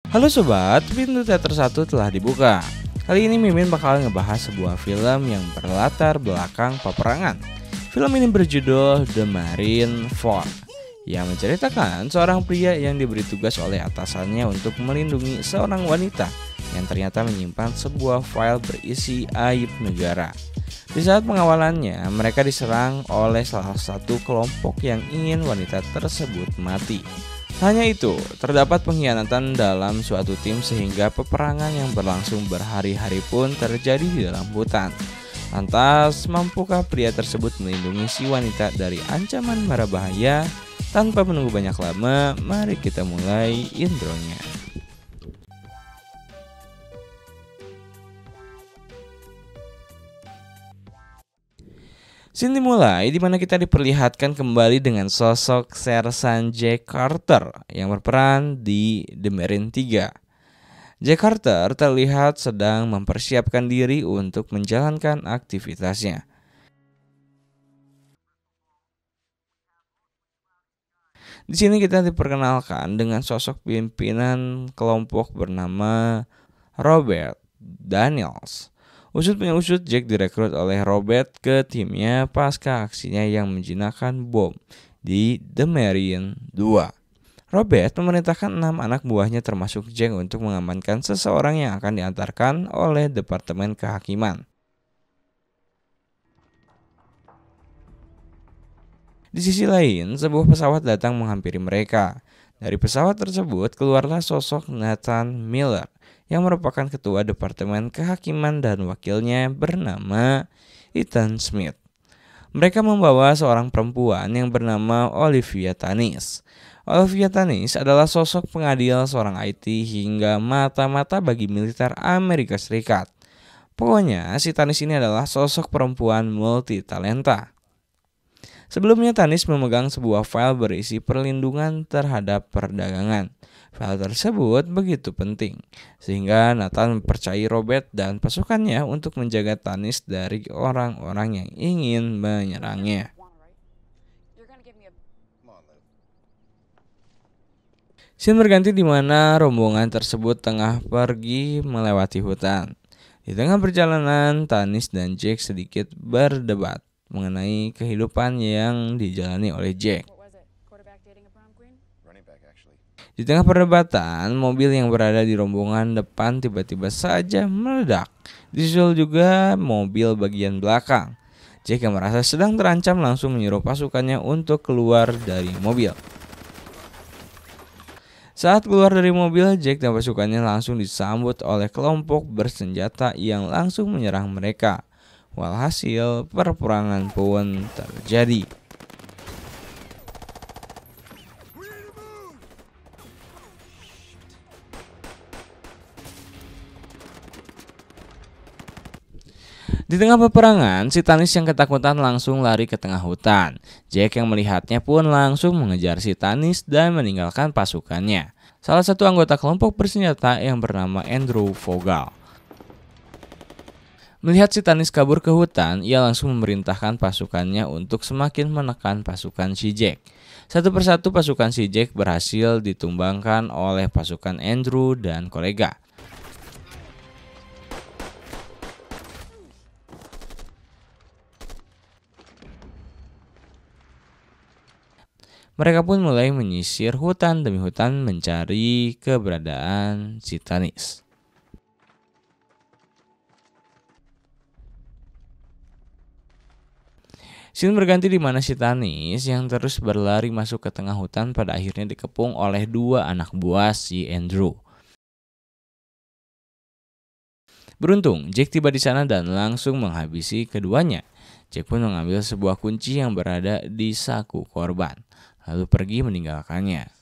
Halo sobat, pintu teater 1 telah dibuka. Kali ini Mimin bakal ngebahas sebuah film yang berlatar belakang peperangan. Film ini berjudul The Marine 4 yang menceritakan seorang pria yang diberi tugas oleh atasannya untuk melindungi seorang wanita yang ternyata menyimpan sebuah file berisi aib negara. Di saat pengawalannya, mereka diserang oleh salah satu kelompok yang ingin wanita tersebut mati. Hanya itu, terdapat pengkhianatan dalam suatu tim sehingga peperangan yang berlangsung berhari-hari pun terjadi di dalam hutan. Lantas, mampukah pria tersebut melindungi si wanita dari ancaman mara bahaya? Tanpa menunggu banyak lama, mari kita mulai intronya. Scene dimulai di mana kita diperlihatkan kembali dengan sosok Sersan Jack Carter yang berperan di The Marine 3. Jack Carter terlihat sedang mempersiapkan diri untuk menjalankan aktivitasnya. Di sini kita diperkenalkan dengan sosok pimpinan kelompok bernama Robert Daniels. Usut punya usut, Jack direkrut oleh Robert ke timnya pasca aksinya yang menjinakkan bom di The Marine 2. Robert memerintahkan 6 anak buahnya termasuk Jack untuk mengamankan seseorang yang akan diantarkan oleh Departemen Kehakiman. Di sisi lain, sebuah pesawat datang menghampiri mereka. Dari pesawat tersebut keluarlah sosok Nathan Miller yang merupakan ketua Departemen Kehakiman dan wakilnya bernama Ethan Smith. Mereka membawa seorang perempuan yang bernama Olivia Tanis. Olivia Tanis adalah sosok pengadil seorang IT hingga mata-mata bagi militer Amerika Serikat. Pokoknya si Tanis ini adalah sosok perempuan multi talenta. Sebelumnya Tanis memegang sebuah file berisi perlindungan terhadap perdagangan. File tersebut begitu penting, sehingga Nathan mempercayai Robert dan pasukannya untuk menjaga Tanis dari orang-orang yang ingin menyerangnya. Scene berganti di mana rombongan tersebut tengah pergi melewati hutan. Di tengah perjalanan, Tanis dan Jack sedikit berdebat mengenai kehidupan yang dijalani oleh Jack. Di tengah perdebatan, mobil yang berada di rombongan depan tiba-tiba saja meledak. Disusul juga mobil bagian belakang. Jack yang merasa sedang terancam langsung menyuruh pasukannya untuk keluar dari mobil. Saat keluar dari mobil, Jack dan pasukannya langsung disambut oleh kelompok bersenjata yang langsung menyerang mereka. Walhasil peperangan pun terjadi. Di tengah peperangan, si Tanis yang ketakutan langsung lari ke tengah hutan. Jack yang melihatnya pun langsung mengejar si Tanis dan meninggalkan pasukannya. Salah satu anggota kelompok bersenjata yang bernama Andrew Vogel. Melihat si Tanis kabur ke hutan, ia langsung memerintahkan pasukannya untuk semakin menekan pasukan si Jack. Satu persatu pasukan si Jack berhasil ditumbangkan oleh pasukan Andrew dan kolega. Mereka pun mulai menyisir hutan demi hutan mencari keberadaan si Tanis. Scene berganti di mana si Tanis yang terus berlari masuk ke tengah hutan pada akhirnya dikepung oleh 2 anak buah si Andrew. Beruntung, Jack tiba di sana dan langsung menghabisi keduanya. Jack pun mengambil sebuah kunci yang berada di saku korban, lalu pergi meninggalkannya.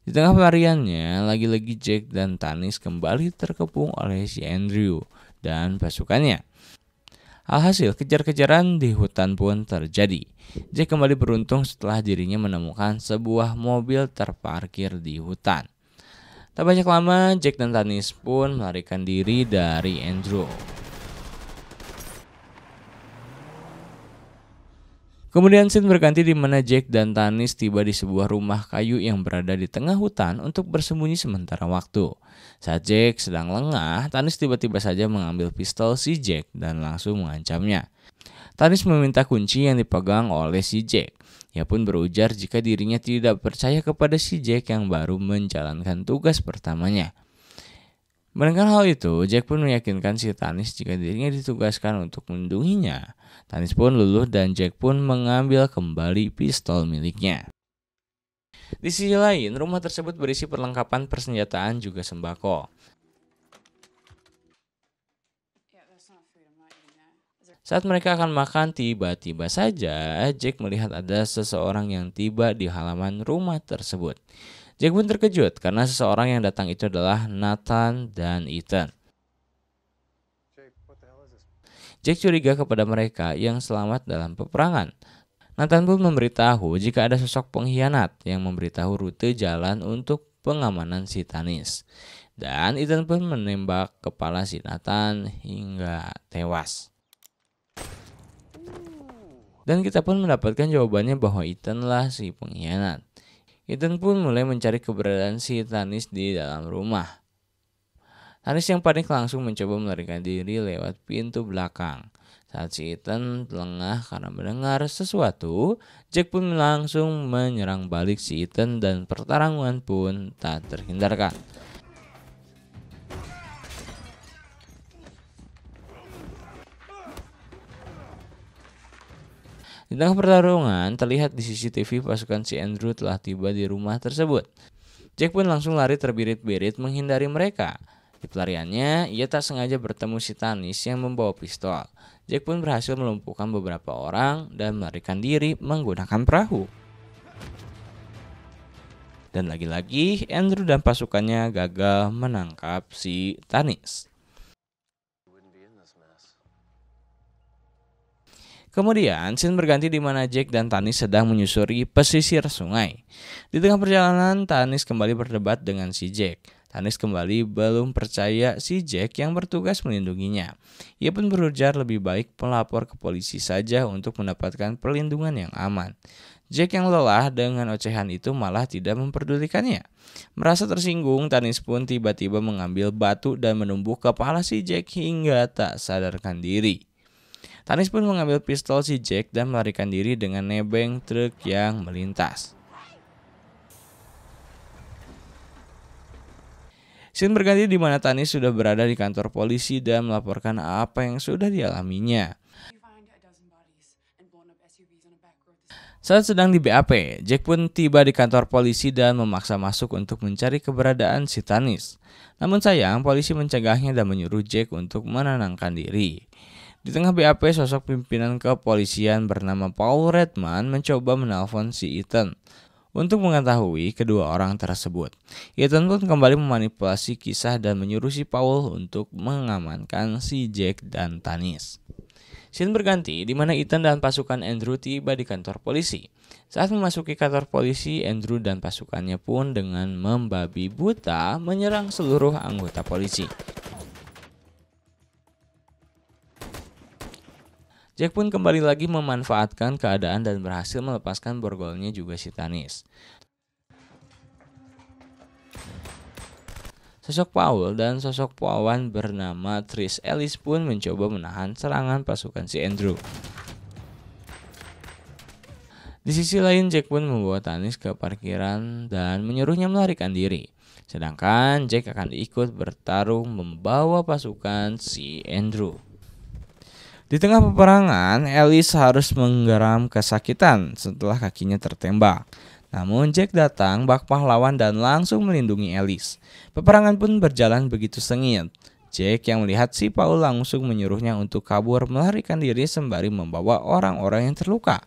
Di tengah pelariannya, lagi-lagi Jack dan Tanis kembali terkepung oleh si Andrew dan pasukannya. Alhasil kejar-kejaran di hutan pun terjadi. Jack kembali beruntung setelah dirinya menemukan sebuah mobil terparkir di hutan. Tak banyak lama, Jack dan Tanis pun melarikan diri dari Andrew. Kemudian scene berganti di mana Jack dan Tanis tiba di sebuah rumah kayu yang berada di tengah hutan untuk bersembunyi sementara waktu. Saat Jack sedang lengah, Tanis tiba-tiba saja mengambil pistol si Jack dan langsung mengancamnya. Tanis meminta kunci yang dipegang oleh si Jack. Ia pun berujar jika dirinya tidak percaya kepada si Jack yang baru menjalankan tugas pertamanya. Mendengar hal itu, Jack pun meyakinkan si Tanis jika dirinya ditugaskan untuk melindunginya. Tanis pun luluh dan Jack pun mengambil kembali pistol miliknya. Di sisi lain, rumah tersebut berisi perlengkapan persenjataan juga sembako. Saat mereka akan makan, tiba-tiba saja Jack melihat ada seseorang yang tiba di halaman rumah tersebut. Jack pun terkejut karena seseorang yang datang itu adalah Nathan dan Ethan. Jack curiga kepada mereka yang selamat dalam peperangan. Nathan pun memberitahu jika ada sosok pengkhianat yang memberitahu rute jalan untuk pengamanan si Tanis. Dan Ethan pun menembak kepala si Nathan hingga tewas. Dan kita pun mendapatkan jawabannya bahwa Ethan lah si pengkhianat. Ethan pun mulai mencari keberadaan si Tanis di dalam rumah. Tanis yang panik langsung mencoba melarikan diri lewat pintu belakang. Saat si Ethan lengah karena mendengar sesuatu, Jack pun langsung menyerang balik si Ethan dan pertarungan pun tak terhindarkan. Di tengah pertarungan, terlihat di CCTV pasukan si Andrew telah tiba di rumah tersebut. Jack pun langsung lari terbirit-birit menghindari mereka. Di pelariannya, ia tak sengaja bertemu si Tanis yang membawa pistol. Jack pun berhasil melumpuhkan beberapa orang dan melarikan diri menggunakan perahu. Dan lagi-lagi, Andrew dan pasukannya gagal menangkap si Tanis. Kemudian, scene berganti di mana Jack dan Tanis sedang menyusuri pesisir sungai. Di tengah perjalanan, Tanis kembali berdebat dengan si Jack. Tanis kembali belum percaya si Jack yang bertugas melindunginya. Ia pun berujar lebih baik melapor ke polisi saja untuk mendapatkan perlindungan yang aman. Jack yang lelah dengan ocehan itu malah tidak memperdulikannya. Merasa tersinggung, Tanis pun tiba-tiba mengambil batu dan menumbuk kepala si Jack hingga tak sadarkan diri. Tanis pun mengambil pistol si Jack dan melarikan diri dengan nebeng truk yang melintas. Scene berganti di mana Tanis sudah berada di kantor polisi dan melaporkan apa yang sudah dialaminya. Saat sedang di BAP, Jack pun tiba di kantor polisi dan memaksa masuk untuk mencari keberadaan si Tanis. Namun sayang, polisi mencegahnya dan menyuruh Jack untuk menenangkan diri. Di tengah BAP, sosok pimpinan kepolisian bernama Paul Redman mencoba menelpon si Ethan untuk mengetahui kedua orang tersebut. Ethan pun kembali memanipulasi kisah dan menyuruh si Paul untuk mengamankan si Jack dan Tanis. Scene berganti di mana Ethan dan pasukan Andrew tiba di kantor polisi. Saat memasuki kantor polisi, Andrew dan pasukannya pun dengan membabi buta menyerang seluruh anggota polisi. Jack pun kembali lagi memanfaatkan keadaan dan berhasil melepaskan borgolnya juga si Tanis. Sosok Paul dan sosok pawan bernama Trish Ellis pun mencoba menahan serangan pasukan si Andrew. Di sisi lain, Jack pun membawa Tanis ke parkiran dan menyuruhnya melarikan diri. Sedangkan Jack akan ikut bertarung membawa pasukan si Andrew. Di tengah peperangan, Ellis harus menggeram kesakitan setelah kakinya tertembak. Namun Jack datang bak pahlawan dan langsung melindungi Ellis. Peperangan pun berjalan begitu sengit. Jack yang melihat si Paul langsung menyuruhnya untuk kabur melarikan diri sembari membawa orang-orang yang terluka.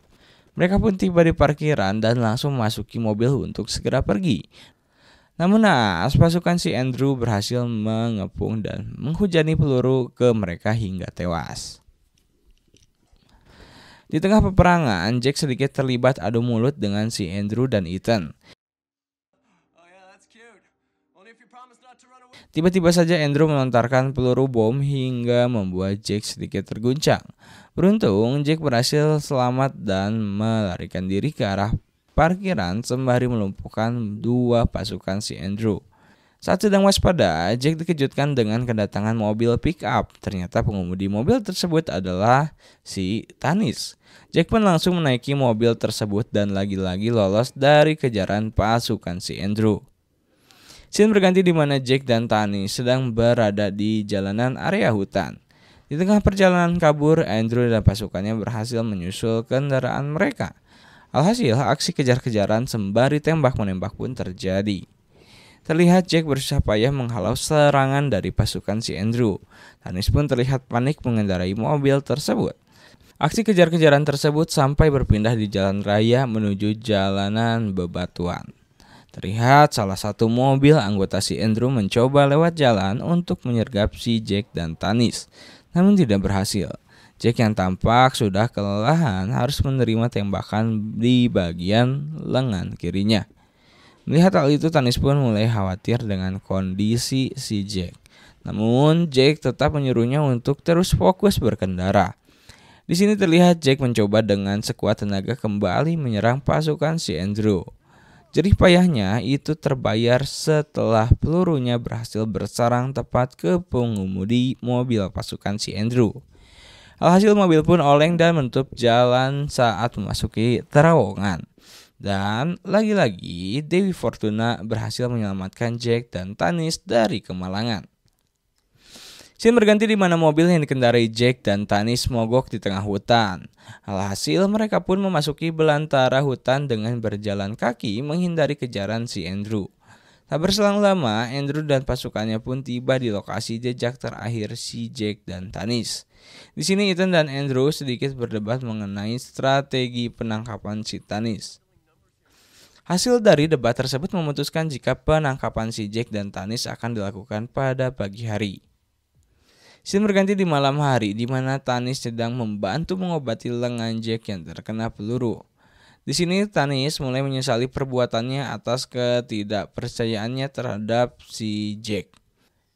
Mereka pun tiba di parkiran dan langsung memasuki mobil untuk segera pergi. Namun naas, pasukan si Andrew berhasil mengepung dan menghujani peluru ke mereka hingga tewas. Di tengah peperangan, Jack sedikit terlibat adu mulut dengan si Andrew dan Ethan. Tiba-tiba saja Andrew melontarkan peluru bom hingga membuat Jack sedikit terguncang. Beruntung, Jack berhasil selamat dan melarikan diri ke arah parkiran sembari melumpuhkan dua pasukan si Andrew. Saat sedang waspada, Jack dikejutkan dengan kedatangan mobil pick-up. Ternyata pengemudi mobil tersebut adalah si Tanis. Jack pun langsung menaiki mobil tersebut dan lagi-lagi lolos dari kejaran pasukan si Andrew. Scene berganti di mana Jack dan Tanis sedang berada di jalanan area hutan. Di tengah perjalanan kabur, Andrew dan pasukannya berhasil menyusul kendaraan mereka. Alhasil, aksi kejar-kejaran sembari tembak-menembak pun terjadi. Terlihat Jack berusaha payah menghalau serangan dari pasukan si Andrew. Tanis pun terlihat panik mengendarai mobil tersebut. Aksi kejar-kejaran tersebut sampai berpindah di jalan raya menuju jalanan bebatuan. Terlihat salah satu mobil anggota si Andrew mencoba lewat jalan untuk menyergap si Jack dan Tanis, namun tidak berhasil. Jack yang tampak sudah kelelahan harus menerima tembakan di bagian lengan kirinya. Melihat hal itu, Tanis pun mulai khawatir dengan kondisi si Jack. Namun, Jack tetap menyuruhnya untuk terus fokus berkendara. Di sini terlihat Jack mencoba dengan sekuat tenaga kembali menyerang pasukan si Andrew. Jerih payahnya itu terbayar setelah pelurunya berhasil bersarang tepat ke pengemudi mobil pasukan si Andrew. Alhasil mobil pun oleng dan menutup jalan saat memasuki terowongan. Dan lagi-lagi Dewi Fortuna berhasil menyelamatkan Jack dan Tanis dari kemalangan. Scene berganti di mana mobil yang dikendarai Jack dan Tanis mogok di tengah hutan. Alhasil mereka pun memasuki belantara hutan dengan berjalan kaki menghindari kejaran si Andrew. Tak berselang lama, Andrew dan pasukannya pun tiba di lokasi jejak terakhir si Jack dan Tanis. Di sini Ethan dan Andrew sedikit berdebat mengenai strategi penangkapan si Tanis. Hasil dari debat tersebut memutuskan jika penangkapan si Jack dan Tanis akan dilakukan pada pagi hari. Scene berganti di malam hari di mana Tanis sedang membantu mengobati lengan Jack yang terkena peluru. Di sini Tanis mulai menyesali perbuatannya atas ketidakpercayaannya terhadap si Jack.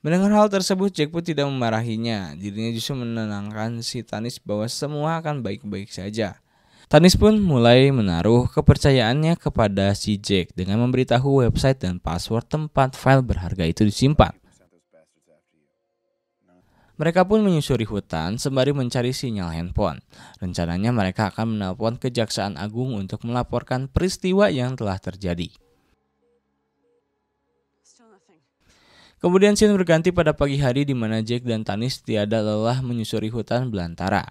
Mendengar hal tersebut, Jack pun tidak memarahinya. Dirinya justru menenangkan si Tanis bahwa semua akan baik-baik saja. Tanis pun mulai menaruh kepercayaannya kepada si Jack dengan memberitahu website dan password tempat file berharga itu disimpan. Mereka pun menyusuri hutan sembari mencari sinyal handphone. Rencananya mereka akan menelpon Kejaksaan Agung untuk melaporkan peristiwa yang telah terjadi. Kemudian scene berganti pada pagi hari di mana Jack dan Tanis tiada lelah menyusuri hutan belantara.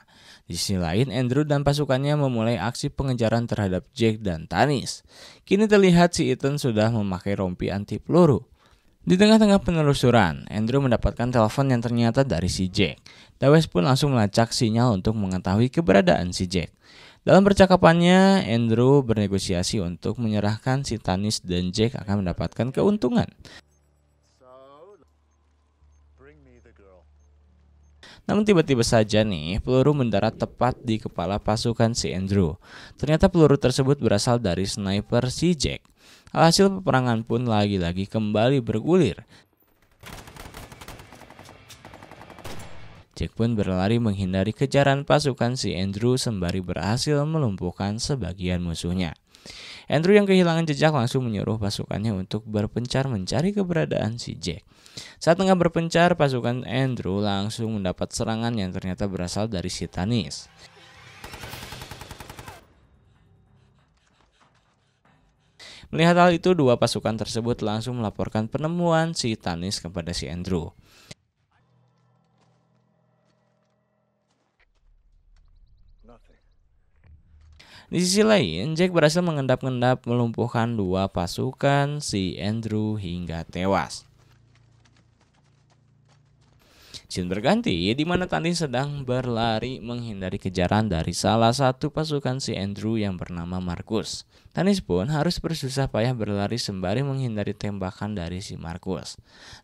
Di sisi lain, Andrew dan pasukannya memulai aksi pengejaran terhadap Jack dan Tanis. Kini terlihat si Ethan sudah memakai rompi anti peluru. Di tengah-tengah penelusuran, Andrew mendapatkan telepon yang ternyata dari si Jack. Dawes pun langsung melacak sinyal untuk mengetahui keberadaan si Jack. Dalam percakapannya, Andrew bernegosiasi untuk menyerahkan si Tanis dan Jack akan mendapatkan keuntungan. Namun tiba-tiba saja nih, peluru mendarat tepat di kepala pasukan si Andrew. Ternyata peluru tersebut berasal dari sniper si Jack. Alhasil peperangan pun lagi-lagi kembali bergulir. Jack pun berlari menghindari kejaran pasukan si Andrew sembari berhasil melumpuhkan sebagian musuhnya. Andrew yang kehilangan jejak langsung menyuruh pasukannya untuk berpencar mencari keberadaan si Jack. Saat tengah berpencar, pasukan Andrew langsung mendapat serangan yang ternyata berasal dari si Tanis. Melihat hal itu, dua pasukan tersebut langsung melaporkan penemuan si Tanis kepada si Andrew. Di sisi lain, Jack berhasil mengendap-endap melumpuhkan dua pasukan si Andrew hingga tewas. Scene berganti di mana Tanis sedang berlari menghindari kejaran dari salah satu pasukan si Andrew yang bernama Marcus. Tanis pun harus bersusah payah berlari sembari menghindari tembakan dari si Marcus.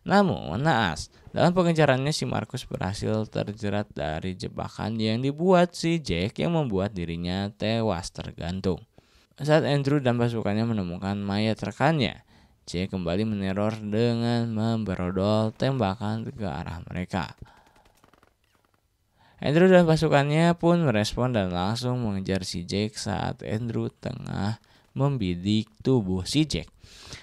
Namun naas, dalam pengejarannya si Marcus berhasil terjerat dari jebakan yang dibuat si Jack yang membuat dirinya tewas tergantung. Saat Andrew dan pasukannya menemukan mayat rekannya, Jack kembali meneror dengan memberodol tembakan ke arah mereka. Andrew dan pasukannya pun merespon dan langsung mengejar si Jack saat Andrew tengah membidik tubuh si Jack.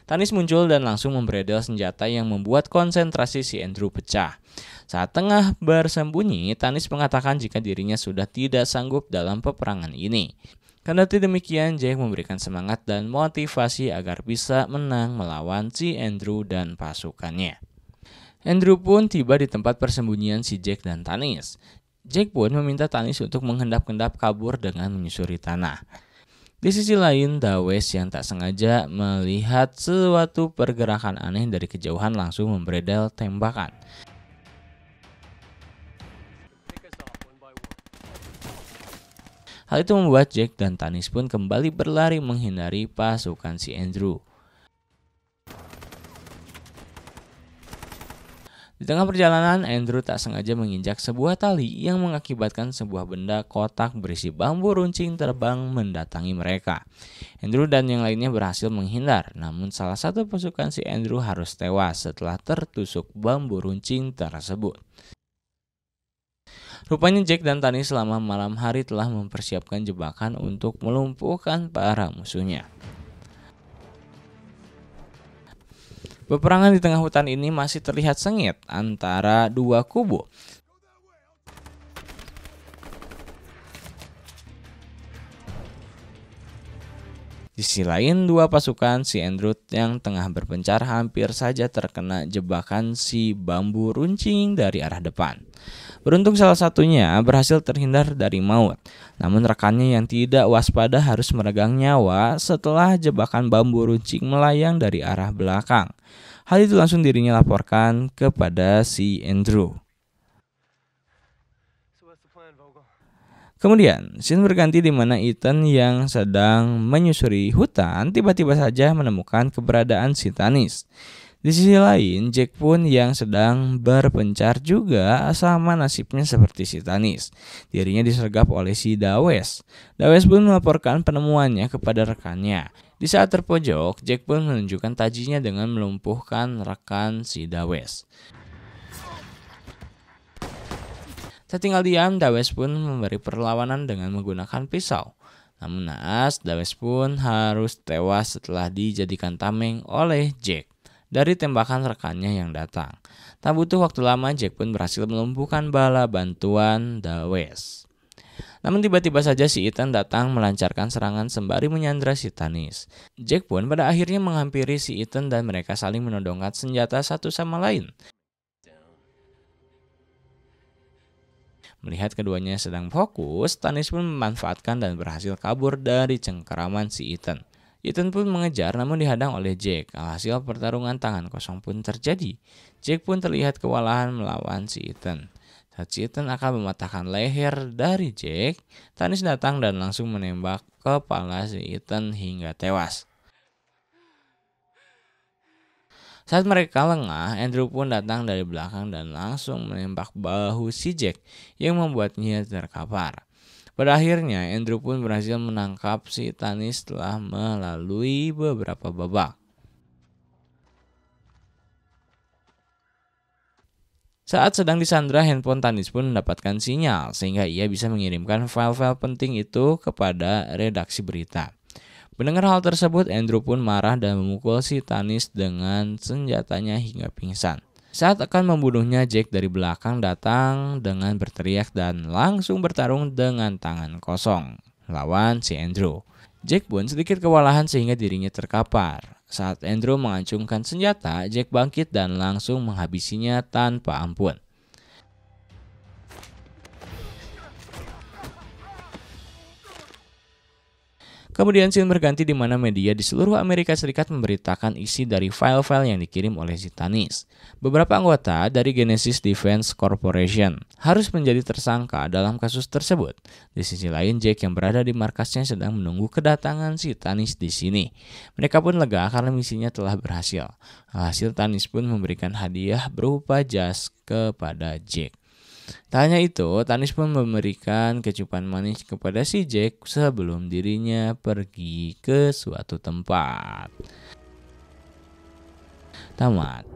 Tanis muncul dan langsung membredel senjata yang membuat konsentrasi si Andrew pecah. Saat tengah bersembunyi, Tanis mengatakan jika dirinya sudah tidak sanggup dalam peperangan ini. Kendati demikian, Jack memberikan semangat dan motivasi agar bisa menang melawan si Andrew dan pasukannya. Andrew pun tiba di tempat persembunyian si Jack dan Tanis. Jack pun meminta Tanis untuk menghendap-hendap kabur dengan menyusuri tanah. Di sisi lain, Dawes yang tak sengaja melihat suatu pergerakan aneh dari kejauhan langsung membredel tembakan. Hal itu membuat Jack dan Tanis pun kembali berlari menghindari pasukan si Andrew. Di tengah perjalanan, Andrew tak sengaja menginjak sebuah tali yang mengakibatkan sebuah benda kotak berisi bambu runcing terbang mendatangi mereka. Andrew dan yang lainnya berhasil menghindar, namun salah satu pasukan si Andrew harus tewas setelah tertusuk bambu runcing tersebut. Rupanya Jack dan Tanis selama malam hari telah mempersiapkan jebakan untuk melumpuhkan para musuhnya. Peperangan di tengah hutan ini masih terlihat sengit antara dua kubu. Di sisi lain, dua pasukan si Andrew yang tengah berpencar hampir saja terkena jebakan si bambu runcing dari arah depan. Beruntung salah satunya berhasil terhindar dari maut. Namun rekannya yang tidak waspada harus meregang nyawa setelah jebakan bambu runcing melayang dari arah belakang. Hal itu langsung dirinya laporkan kepada si Andrew. Kemudian, scene berganti di mana Ethan yang sedang menyusuri hutan tiba-tiba saja menemukan keberadaan si Tanis. Di sisi lain, Jack pun yang sedang berpencar juga sama nasibnya seperti si Tanis. Dirinya disergap oleh si Dawes. Dawes pun melaporkan penemuannya kepada rekannya. Di saat terpojok, Jack pun menunjukkan tajinya dengan melumpuhkan rekan si Dawes. Tak tinggal diam, Dawes pun memberi perlawanan dengan menggunakan pisau. Namun naas, Dawes pun harus tewas setelah dijadikan tameng oleh Jack dari tembakan rekannya yang datang. Tak butuh waktu lama, Jack pun berhasil melumpuhkan bala bantuan Dawes. Namun tiba-tiba saja si Ethan datang melancarkan serangan sembari menyandra si Tanis. Jack pun pada akhirnya menghampiri si Ethan dan mereka saling menodongkan senjata satu sama lain. Melihat keduanya sedang fokus, Tanis pun memanfaatkan dan berhasil kabur dari cengkeraman si Ethan. Ethan pun mengejar namun dihadang oleh Jack. Alhasil pertarungan tangan kosong pun terjadi. Jack pun terlihat kewalahan melawan si Ethan. Saat si Ethan akan mematahkan leher dari Jack, Tanis datang dan langsung menembak kepala si Ethan hingga tewas. Saat mereka lengah, Andrew pun datang dari belakang dan langsung menembak bahu si Jack yang membuatnya terkapar. Pada akhirnya, Andrew pun berhasil menangkap si Tanis setelah melalui beberapa babak. Saat sedang disandra, handphone Tanis pun mendapatkan sinyal sehingga ia bisa mengirimkan file-file penting itu kepada redaksi berita. Mendengar hal tersebut, Andrew pun marah dan memukul si Tanis dengan senjatanya hingga pingsan. Saat akan membunuhnya, Jack dari belakang datang dengan berteriak dan langsung bertarung dengan tangan kosong lawan si Andrew. Jack pun sedikit kewalahan sehingga dirinya terkapar. Saat Andrew mengacungkan senjata, Jack bangkit dan langsung menghabisinya tanpa ampun. Kemudian scene berganti di mana media di seluruh Amerika Serikat memberitakan isi dari file-file yang dikirim oleh si Tanis. Beberapa anggota dari Genesis Defense Corporation harus menjadi tersangka dalam kasus tersebut. Di sisi lain, Jack yang berada di markasnya sedang menunggu kedatangan si Tanis di sini. Mereka pun lega karena misinya telah berhasil. Hasil Tanis pun memberikan hadiah berupa jas kepada Jack. Tak hanya itu, Tanis pun memberikan kecupan manis kepada si Jack sebelum dirinya pergi ke suatu tempat. tamat.